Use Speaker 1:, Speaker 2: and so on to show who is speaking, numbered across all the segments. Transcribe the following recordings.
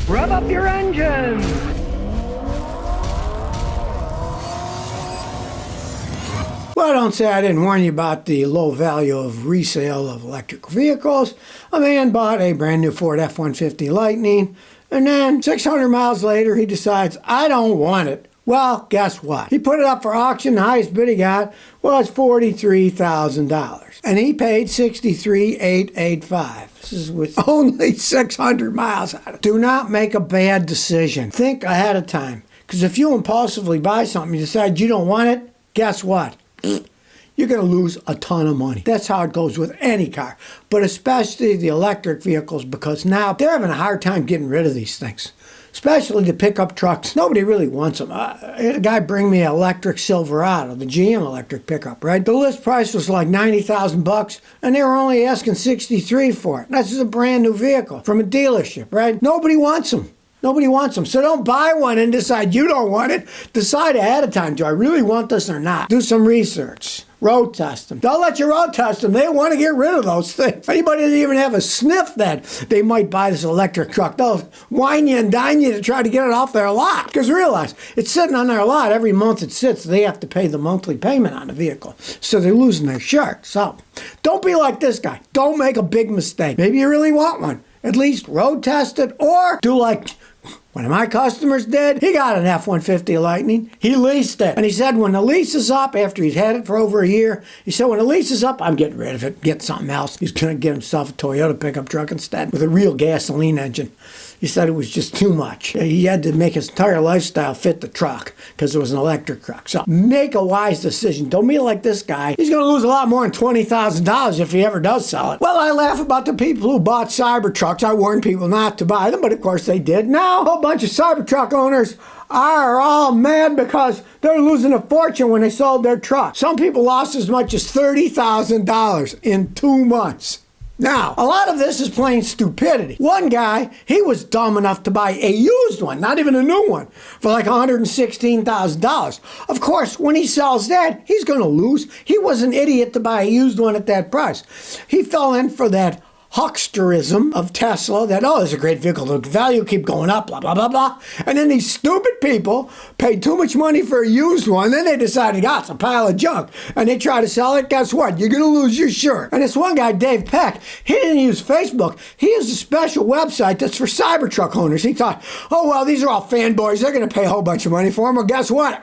Speaker 1: Rev up your engines!
Speaker 2: Well, don't say I didn't warn you about the low value of resale of electric vehicles. A man bought a brand new Ford F-150 Lightning, and then 600 miles later he decides, I don't want it. Well, guess what? He put it up for auction. The highest bid he got was $43,000. And he paid $63,885. This is with only 600 miles on it. Do not make a bad decision. Think ahead of time. Because if you impulsively buy something, you decide you don't want it, guess what? You're going to lose a ton of money. That's how it goes with any car, but especially the electric vehicles, because now they're having a hard time getting rid of these things, especially the pickup trucks. Nobody really wants them. A guy bring me an electric Silverado, the GM electric pickup, right? The list price was like $90,000, and they were only asking $63,000 for it. This is a brand new vehicle from a dealership, right? Nobody wants them. Nobody wants them. So don't buy one and decide you don't want it. Decide ahead of time, do I really want this or not? Do some research. Road test them. They'll let you road test them. They want to get rid of those things. Anybody that even have a sniff that they might buy this electric truck, they'll wine you and dine you to try to get it off their lot. Because realize, it's sitting on their lot. Every month it sits, they have to pay the monthly payment on the vehicle. So they're losing their shirt. So don't be like this guy. Don't make a big mistake. Maybe you really want one. At least road test it, or do like one of my customers did. He got an F-150 Lightning. He leased it. And he said when the lease is up, after he's had it for over a year, he said, when the lease is up, I'm getting rid of it, get something else. He's going to get himself a Toyota pickup truck instead with a real gasoline engine. He said it was just too much. He had to make his entire lifestyle fit the truck because it was an electric truck. So make a wise decision. Don't be like this guy. He's going to lose a lot more than $20,000 if he ever does sell it. Well, I laugh about the people who bought Cybertrucks. I warned people not to buy them, but of course they did. Now a whole bunch of Cybertruck owners are all mad because they're losing a fortune when they sold their truck. Some people lost as much as $30,000 in 2 months. Now, a lot of this is plain stupidity. One guy, he was dumb enough to buy a used one, not even a new one, for like $116,000. Of course, when he sells that, he's going to lose. He was an idiot to buy a used one at that price. He fell in for that hucksterism of Tesla, that, oh, it's a great vehicle, the value keep going up, blah, blah, blah, blah. And then these stupid people paid too much money for a used one, then they decided, it's a pile of junk, and they try to sell it, guess what? You're going to lose your shirt. And this one guy, Dave Peck, he didn't use Facebook. He used a special website that's for Cybertruck owners. He thought, oh, well, these are all fanboys. They're going to pay a whole bunch of money for them. Well, guess what?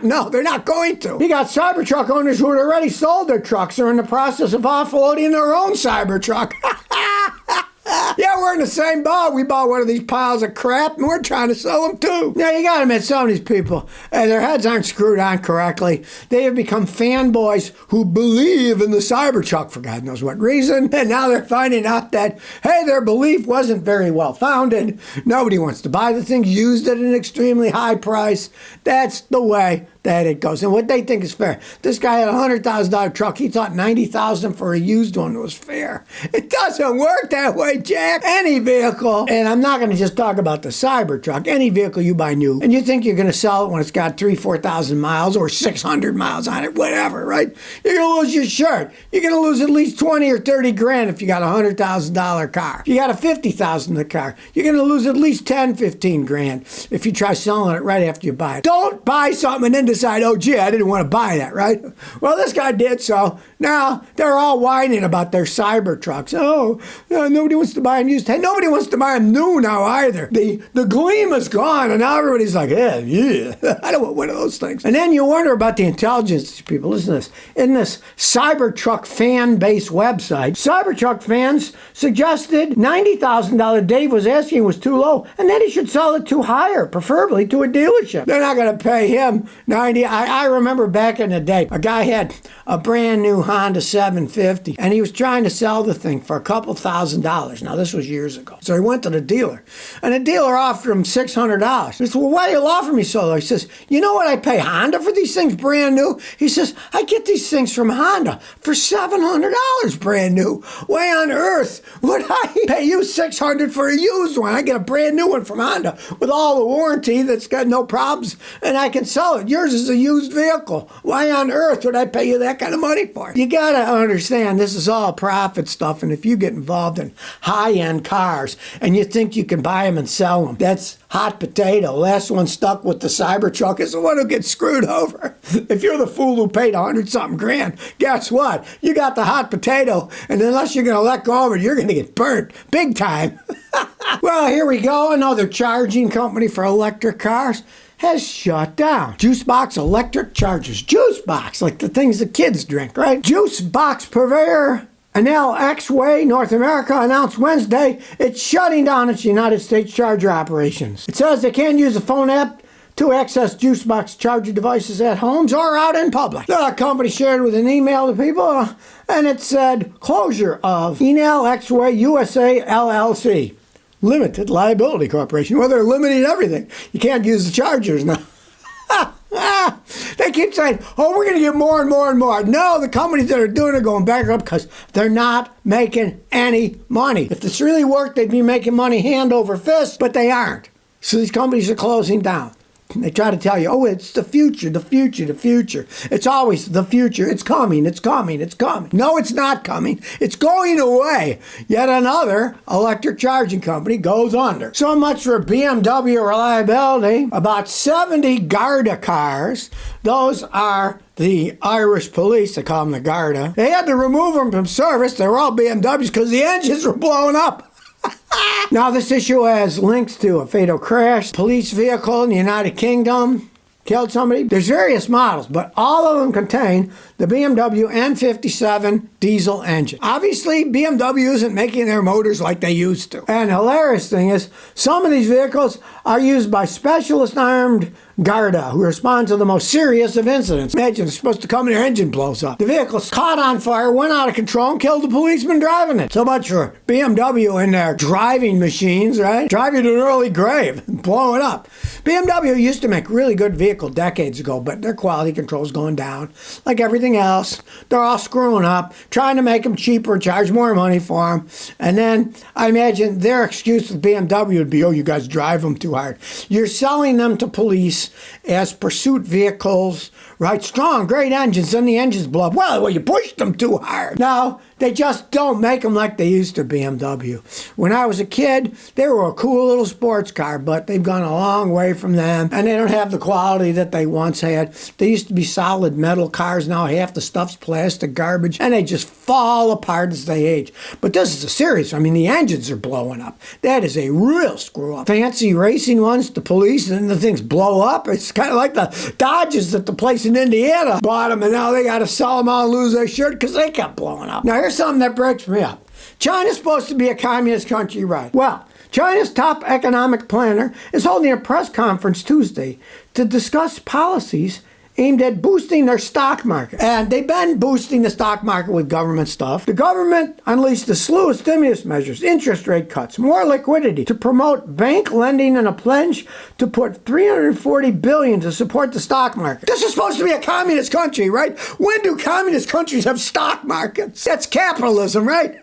Speaker 2: No, they're not going to. He got Cybertruck owners who had already sold their trucks or in the process of offloading their own Cybertruck. Yeah, we're in the same boat. We bought one of these piles of crap, and we're trying to sell them too. Now, you got to admit, some of these people, their heads aren't screwed on correctly. They have become fanboys who believe in the Cybertruck for God knows what reason, and now they're finding out that, hey, their belief wasn't very well founded. Nobody wants to buy the things used at an extremely high price. That's the way that it goes. And what they think is fair. This guy had a $100,000 truck. He thought $90,000 for a used one was fair. It doesn't work that way, Jack. Any vehicle, and I'm not going to just talk about the Cybertruck, any vehicle you buy new, and you think you're going to sell it when it's got 3,000, 4,000 miles or 600 miles on it, whatever, right? You're going to lose your shirt. You're going to lose at least 20 or 30 grand if you got a $100,000 car. If you got a $50,000 car, you're going to lose at least 10, 15 grand if you try selling it right after you buy it. Don't buy something and then decide, oh, gee, I didn't want to buy that, right? Well, this guy did, so now they're all whining about their Cybertrucks. Oh, nobody wants to buy them used. Hey, nobody wants to buy them new now either. The gleam is gone, and now everybody's like, yeah, I don't want one of those things. And then you wonder about the intelligence of these people. Listen to this. In this Cybertruck fan-based website, Cybertruck fans suggested $90,000 Dave was asking was too low, and then he should sell it to higher, preferably to a dealership. They're not going to pay him 90. I remember back in the day, a guy had a brand new Honda 750, and he was trying to sell the thing for a couple $1,000. Now, this was years ago. So he went to the dealer, and the dealer offered him $600. He said, well, why do you offer me so low? He says, you know what I pay Honda for these things brand new? He says, I get these things from Honda for $700 brand new. Why on earth would I pay you $600 for a used one? I get a brand new one from Honda with all the warranty that's got no problems, and I can sell it. Yours as a used vehicle. Why on earth would I pay you that kind of money for it? You gotta understand, this is all profit stuff, and if you get involved in high-end cars and you think you can buy them and sell them, that's hot potato. Last one stuck with the Cybertruck is the one who gets screwed over. If you're the fool who paid 100-something grand, guess what? You got the hot potato, and unless you're going to let go of it, you're going to get burnt big time. Well, here we go. Another charging company for electric cars has shut down. Juicebox electric chargers. Juicebox, like the things the kids drink, right? Juicebox purveyor Enel X-Way North America announced Wednesday it's shutting down its United States charger operations. It says they can't use a phone app to access Juicebox charger devices at homes or out in public. The company shared with an email to people, and it said closure of Enel X-Way USA LLC. Limited Liability Corporation. Well, they're limiting everything. You can't use the chargers now. They keep saying, oh, we're going to get more and more and more. No, the companies that are doing it are going bankrupt because they're not making any money. If this really worked, they'd be making money hand over fist, but they aren't. So these companies are closing down. They try to tell you, oh, it's the future, the future, the future. It's always the future. It's coming, it's coming, it's coming. No, it's not coming. It's going away. Yet another electric charging company goes under. So much for BMW reliability. About 70 Garda cars, those are the Irish police, they call them the Garda. They had to remove them from service. They were all BMWs because the engines were blowing up. Now, this issue has links to a fatal crash, police vehicle in the United Kingdom killed somebody. There's various models, but all of them contain the BMW N57 diesel engine. Obviously, BMW isn't making their motors like they used to. And the hilarious thing is, some of these vehicles are used by specialist armed Garda, who respond to the most serious of incidents. Imagine it's supposed to come and their engine blows up. The vehicle's caught on fire, went out of control, and killed the policeman driving it. So much for BMW and their driving machines, right? Driving to an early grave, blowing up. BMW used to make really good vehicle decades ago, but their quality control's going down. Like everything else, they're all screwing up, trying to make them cheaper, charge more money for them. And then I imagine their excuse with BMW would be, oh, you guys drive them too hard. You're selling them to police as pursuit vehicles, right? Strong, great engines, and the engines blow up. Well, you pushed them too hard. No, they just don't make them like they used to, BMW. When I was a kid, they were a cool little sports car, but they've gone a long way from them, and they don't have the quality that they once had. They used to be solid metal cars. Now half the stuff's plastic garbage, and they just fall apart as they age. But this is a serious, I mean, the engines are blowing up. That is a real screw-up. Fancy racing ones, the police, and the things blow up. It's kind of like the Dodges that the place in Indiana bought them, and now they got to sell them all and lose their shirt because they kept blowing up. Now, here's something that breaks me up. China's supposed to be a communist country, right? Well, China's top economic planner is holding a press conference Tuesday to discuss policies aimed at boosting their stock market. And they've been boosting the stock market with government stuff. The government unleashed a slew of stimulus measures, interest rate cuts, more liquidity to promote bank lending, and a pledge to put $340 billion to support the stock market. This is supposed to be a communist country, right? When do communist countries have stock markets? That's capitalism, right?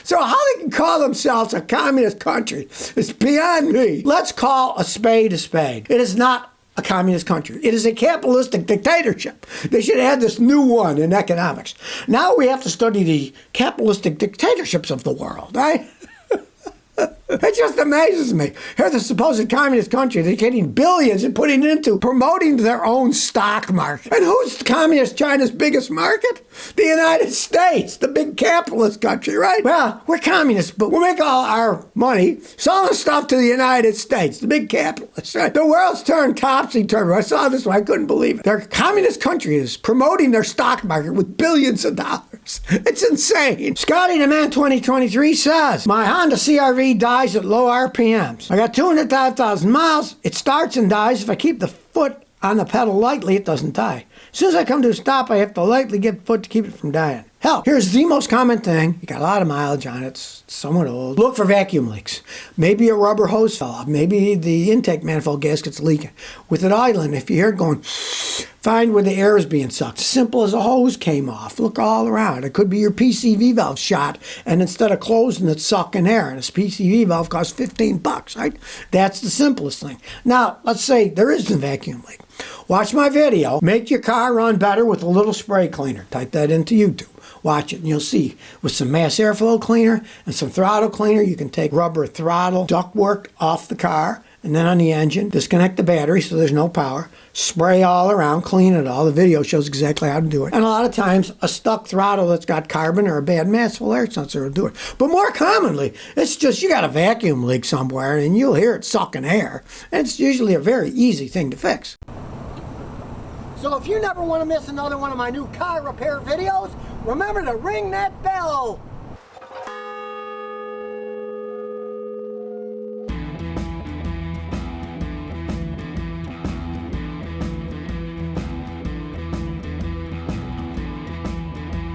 Speaker 2: So how they can call themselves a communist country is beyond me. Let's call a spade a spade. It is not a communist country. It is a capitalistic dictatorship. They should add this new one in economics. Now we have to study the capitalistic dictatorships of the world, right? It just amazes me. Here's the supposed communist country. They're getting billions and putting it into promoting their own stock market. And who's communist China's biggest market? The United States, the big capitalist country, right? Well, we're communists, but we make all our money selling stuff to the United States, the big capitalists, right? The world's turned topsy-turvy. I saw this one. I couldn't believe it. Their communist country is promoting their stock market with billions of dollars. It's insane. Scotty the Man 2023 says, my Honda CR-V dies at low RPMs. I got 205,000 miles. It starts and dies. If I keep the foot on the pedal lightly, it doesn't die. As soon as I come to a stop, I have to lightly get the foot to keep it from dying. Hell, here's the most common thing. You got a lot of mileage on it. It's somewhat old. Look for vacuum leaks. Maybe a rubber hose fell off. Maybe the intake manifold gasket's leaking. With it idling, if you hear it going, Find where the air is being sucked. Simple as a hose came off. Look all around. It could be your PCV valve shot, and instead of closing, it's sucking air. And this PCV valve costs $15, right? That's the simplest thing. Now, let's say there is a vacuum leak. Watch my video. Make your car run better with a little spray cleaner. Type that into YouTube. Watch it and you'll see. With some mass airflow cleaner and some throttle cleaner, you can take rubber throttle ductwork off the car, and then on the engine, disconnect the battery so there's no power, spray all around, clean it all. The video shows exactly how to do it. And a lot of times, a stuck throttle that's got carbon or a bad massful air sensor will do it. But more commonly, it's just you got a vacuum leak somewhere and you'll hear it sucking air. And it's usually a very easy thing to fix. So if you never want to miss another one of my new car repair videos, remember to ring that bell.